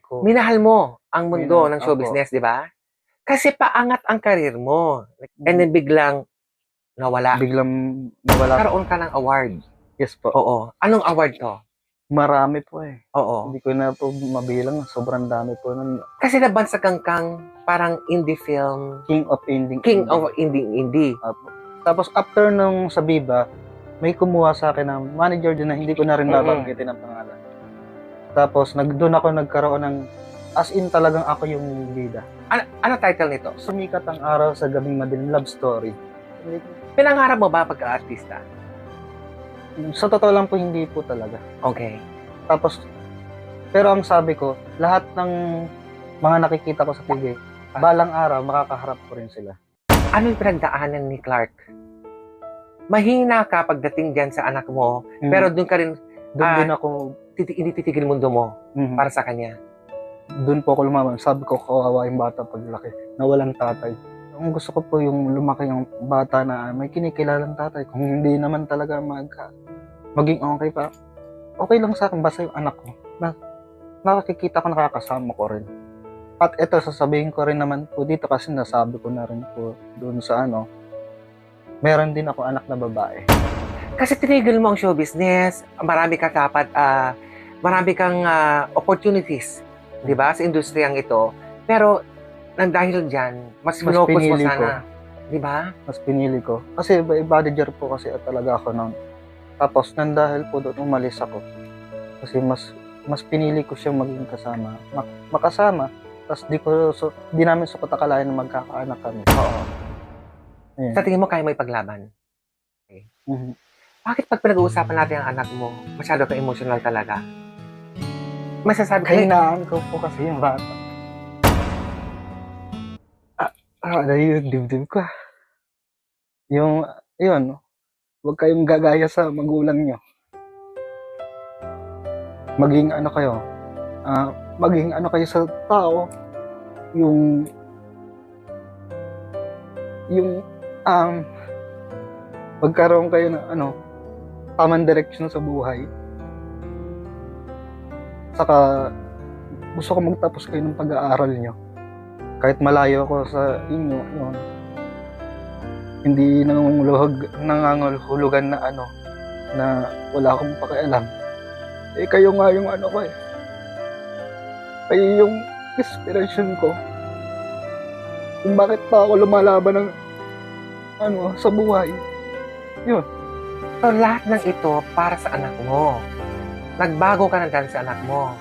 ko. Minahal mo ang mundo Minahal, ng show opo. business, di ba? Kasi paangat ang karir mo. And then biglang nawala. Biglang nawala. Karoon ka ng award. Yes po. Oo. Anong award to? Marami po eh. Oo. Hindi ko na po mabilang. Sobrang dami po nun. Kasi nabansag kang parang indie film. King of Indie. Of indie. Opo. Tapos after nung sa Viva, may kumuha sa akin ng manager din na hindi ko na rin babanggitin ang pangalan. Tapos doon ako nagkaroon ng as in talagang ako yung bida. Ano title nito? Sumikat ang araw sa gabing madilim, love story. Pinangarap mo ba pagka-artista? Sa totoo lang po, hindi po talaga. Okay. Tapos, pero ang sabi ko, lahat ng mga nakikita ko sa TV, balang araw, makakaharap ko rin sila. Ano yung pinagdaanan ni Clark? Mahina ka pagdating dyan sa anak mo, pero doon ka rin, doon din ako, hindi titigil mundo mo para sa kanya. Doon po ako lumaban. Sabi ko, kawawa yung bata paglaki, na walang tatay. Ang gusto ko po yung lumaki yung bata na may kinikilalang tatay. Kung hindi naman talaga maging okay pa, okay lang sa akin, basta yung anak ko. Nakakikita ko, nakakasama ko rin. At ito, sasabihin ko rin naman po dito kasi nasabi ko na rin po doon sa meron din ako anak na babae. Kasi tinigil mo ang show business, marami ka dapat, marami kang opportunities, di ba, sa industriyang ito. Pero, nang dahil dyan, mas focus mo sana. Di ba? Mas pinili ko. Kasi bodyguard po kasi talaga ako noon. Tapos, nang dahil po doon, umalis ako. Kasi mas pinili ko siyang maging kasama. Makasama. Tapos, di namin sukat akalain na magkakaanak kami. Oo. Ayan. Sa tingin mo, kaya mo ipaglaban? Okay. Bakit pag pinag-uusapan natin ang anak mo, masyado ka emotional talaga? Masasabi ko, kahinaan ko po kasi yung bata. Yung dibdib ko. Yun, huwag kayong gagaya sa magulang nyo. Maging kayo sa tao, yung magkaroon kayo ng tamang direksyon sa buhay. Saka gusto ko magtapos kayo ng pag-aaral nyo. Kahit malayo ako sa inyo, hindi nangangahulugan na na wala akong pakialam. Kayo nga yung ko eh. Kayo yung inspiration ko. Kung bakit pa ako lumalaban ng sa buhay. Yun. So, lahat ng ito para sa anak mo. Nagbago ka na dyan sa anak mo.